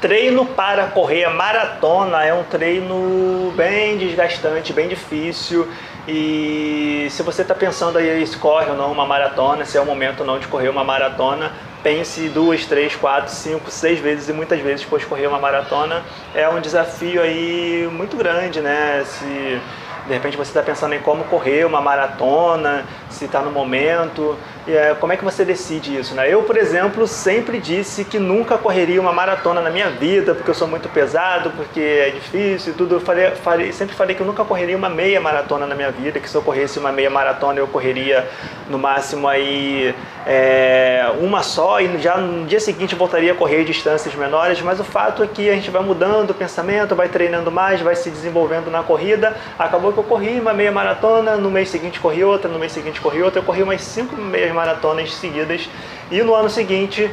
treino para correr a maratona é um treino bem desgastante, bem difícil. E se você está pensando aí se corre ou não uma maratona, se é o momento ou não de correr uma maratona, pense 2, 3, 4, 5, 6 vezes e muitas vezes depois de correr uma maratona. É um desafio aí muito grande, né? Se de repente você está pensando em como correr uma maratona, se está no momento, como é que você decide isso, né? Eu, por exemplo, sempre disse que nunca correria uma maratona na minha vida, porque eu sou muito pesado, porque é difícil e tudo. Sempre falei que eu nunca correria uma meia maratona na minha vida, que se eu corresse uma meia maratona eu correria no máximo aí uma só, e já no dia seguinte voltaria a correr distâncias menores. Mas o fato é que a gente vai mudando o pensamento, vai treinando mais, vai se desenvolvendo na corrida. Acabou que eu corri uma meia maratona, no mês seguinte corri outra, no mês seguinte corri outra, eu corri umas 5 meias maratonas seguidas, e no ano seguinte,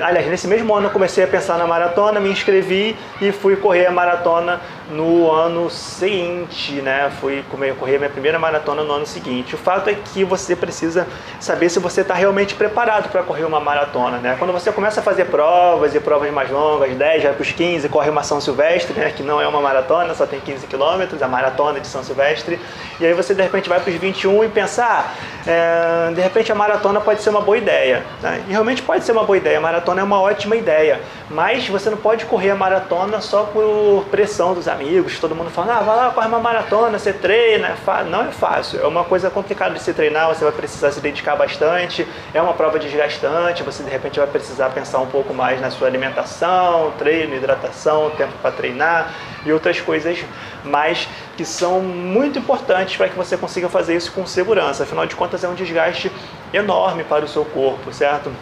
aliás, nesse mesmo ano eu comecei a pensar na maratona, me inscrevi e fui correr a maratona no ano seguinte, né? Fui correr a minha primeira maratona no ano seguinte. O fato é que você precisa saber se você está realmente preparado para correr uma maratona, né? Quando você começa a fazer provas e provas mais longas, 10, vai para os 15, corre uma São Silvestre, né? Que não é uma maratona, só tem 15 quilômetros, a maratona de São Silvestre, e aí você de repente vai para os 21 e pensa, de repente a maratona pode ser uma boa ideia, né? E realmente pode ser uma boa ideia, a maratona é uma ótima ideia, mas você não pode correr a maratona só por pressão dos amigos, todo mundo falando, vai lá, corre uma maratona, você treina, não é fácil, é uma coisa complicada de se treinar, você vai precisar se dedicar bastante, é uma prova desgastante, você de repente vai precisar pensar um pouco mais na sua alimentação, treino, hidratação, tempo para treinar e outras coisas mais que são muito importantes para que você consiga fazer isso com segurança. Afinal de contas, é um desgaste enorme para o seu corpo, certo?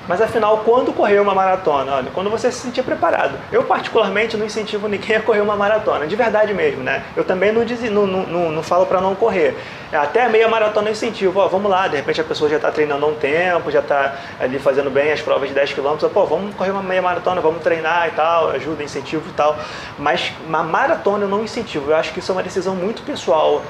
Mas afinal, quando correr uma maratona? Olha, quando você se sentir preparado. Eu particularmente não incentivo ninguém a correr uma maratona, de verdade mesmo, né? Eu também não falo para não correr. Até a meia maratona eu incentivo, vamos lá, de repente a pessoa já está treinando há um tempo, já está ali fazendo bem as provas de 10 km, vamos correr uma meia maratona, vamos treinar e tal, ajuda, incentivo e tal. Mas uma maratona eu não incentivo, eu acho que isso é uma decisão muito pessoal.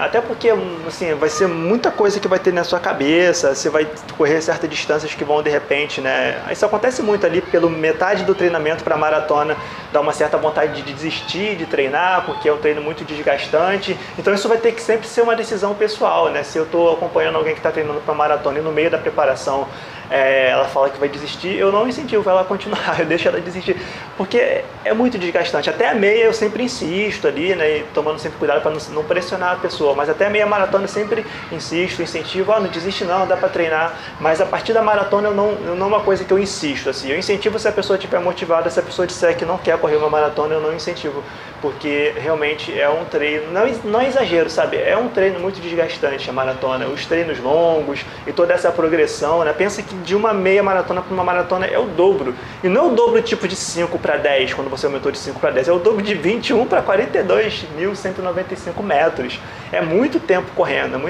Até porque assim, vai ser muita coisa que vai ter na sua cabeça, você vai correr certas distâncias que vão de repente, né? Isso acontece muito ali pelo metade do treinamento para maratona, dá uma certa vontade de desistir de treinar, porque é um treino muito desgastante. Então isso vai ter que sempre ser uma decisão pessoal, né? Se eu estou acompanhando alguém que está treinando para maratona e no meio da preparação ela fala que vai desistir, eu não incentivo ela a continuar, eu deixo ela desistir, porque é muito desgastante. Até a meia eu sempre insisto ali, né, e tomando sempre cuidado para não pressionar a pessoa, mas até a meia maratona eu sempre insisto, incentivo, não desiste não, dá para treinar, mas a partir da maratona não é uma coisa que eu insisto, assim, eu incentivo se a pessoa estiver motivada, se a pessoa disser que não quer correr uma maratona, eu não incentivo, porque realmente é um treino, não é exagero, sabe, é um treino muito desgastante a maratona, os treinos longos e toda essa progressão, né, pensa que de uma meia maratona para uma maratona é o dobro. E não é o dobro tipo de 5 para 10, quando você aumentou de 5 para 10, é o dobro de 21 para 42.195 metros. É muito tempo correndo,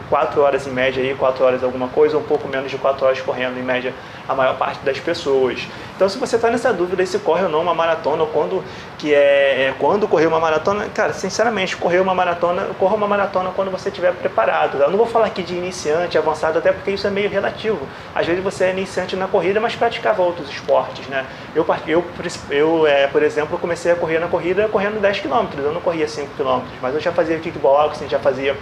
4 horas em média, aí, 4 horas alguma coisa, ou um pouco menos de 4 horas correndo, em média, a maior parte das pessoas. Então, se você está nessa dúvida se corre ou não uma maratona, ou quando correr uma maratona, cara, sinceramente, corra uma maratona quando você estiver preparado. Tá? Eu não vou falar aqui de iniciante, avançado, até porque isso é meio relativo. Às vezes você é iniciante na corrida, mas praticava outros esportes, né? Eu, por exemplo, comecei a correr na corrida correndo 10 km, eu não corria 5 km, mas eu já fazia kickboxing, já fazia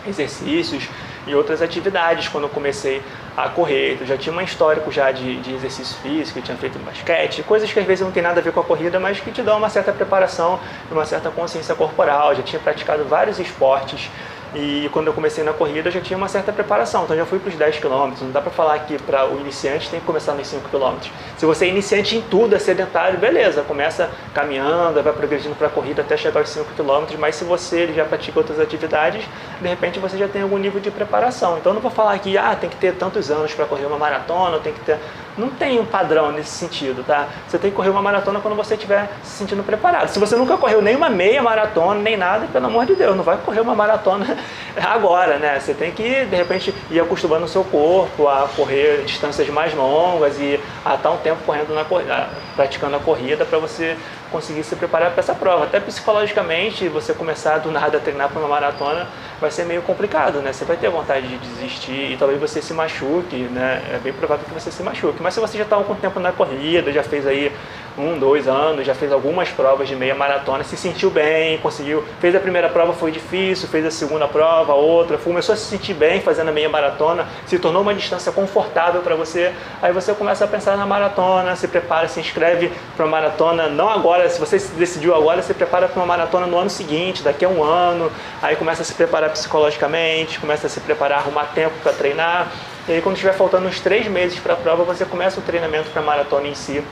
exercícios e outras atividades quando eu comecei a correr. Eu já tinha um histórico já de exercício físico, eu tinha feito basquete, coisas que às vezes não tem nada a ver com a corrida, mas que te dão uma certa preparação e uma certa consciência corporal. Eu já tinha praticado vários esportes e quando eu comecei na corrida eu já tinha uma certa preparação, então já fui para os 10 km. Não dá para falar que para o iniciante tem que começar nos 5 km. Se você é iniciante em tudo, é sedentário, beleza, começa caminhando, vai progredindo para a corrida até chegar aos 5 km, mas se você já pratica outras atividades, de repente você já tem algum nível de preparação. Então não vou falar que tem que ter tantos anos para correr uma maratona, tem que ter... Não tem um padrão nesse sentido, tá? Você tem que correr uma maratona quando você estiver se sentindo preparado. Se você nunca correu nem uma meia maratona, nem nada, pelo amor de Deus, não vai correr uma maratona agora, né? Você tem que, de repente, ir acostumando o seu corpo a correr distâncias mais longas e a estar um tempo praticando a corrida para você conseguir se preparar para essa prova. Até psicologicamente, você começar do nada a treinar para uma maratona vai ser meio complicado, né? Você vai ter vontade de desistir e talvez você se machuque, né? É bem provável que você se machuque. Mas se você já está há algum tempo na corrida, já fez aí 2 anos, já fez algumas provas de meia maratona, se sentiu bem, conseguiu, fez a primeira prova, foi difícil, fez a segunda prova, outra, começou a se sentir bem fazendo a meia maratona, se tornou uma distância confortável para você, aí você começa a pensar na maratona, se prepara, se inscreve para uma maratona, não agora, se você decidiu agora, se prepara para uma maratona no ano seguinte, daqui a um ano, aí começa a se preparar psicologicamente, começa a se preparar, arrumar tempo para treinar, e aí quando estiver faltando uns 3 meses para a prova, você começa o treinamento para a maratona em si,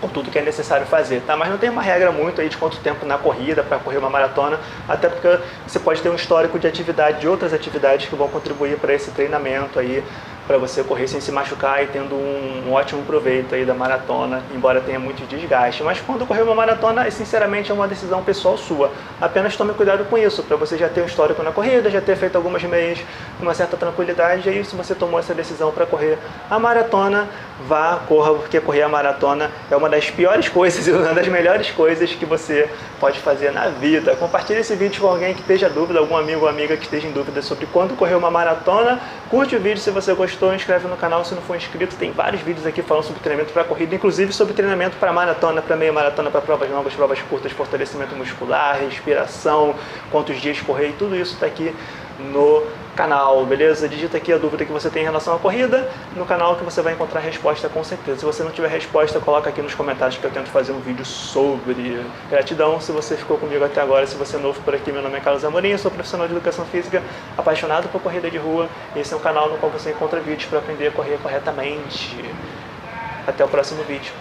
com tudo que é necessário fazer, tá? Mas não tem uma regra muito aí de quanto tempo na corrida para correr uma maratona, até porque você pode ter um histórico de atividade, de outras atividades que vão contribuir para esse treinamento aí, para você correr sem se machucar e tendo um ótimo proveito aí da maratona, embora tenha muito desgaste. Mas quando correr uma maratona, sinceramente, é uma decisão pessoal sua. Apenas tome cuidado com isso, para você já ter um histórico na corrida, já ter feito algumas meias com uma certa tranquilidade, e aí se você tomou essa decisão para correr a maratona, vá, corra, porque correr a maratona é uma das piores coisas e uma das melhores coisas que você pode fazer na vida. Compartilhe esse vídeo com alguém que esteja em dúvida, algum amigo ou amiga que esteja em dúvida sobre quando correr uma maratona. Curte o vídeo se você gostou, inscreve no canal se não for inscrito, tem vários vídeos aqui falando sobre treinamento para corrida, inclusive sobre treinamento para maratona, para meia maratona, para provas longas, provas curtas, fortalecimento muscular, respiração, quantos dias correr, e tudo isso está aqui no canal, beleza? Digita aqui a dúvida que você tem em relação à corrida no canal que você vai encontrar a resposta com certeza. Se você não tiver resposta, coloca aqui nos comentários que eu tento fazer um vídeo sobre. Gratidão se você ficou comigo até agora. Se você é novo por aqui, meu nome é Carlos Amorim, eu sou profissional de educação física, apaixonado por corrida de rua. Esse é um canal no qual você encontra vídeos para aprender a correr corretamente. Até o próximo vídeo.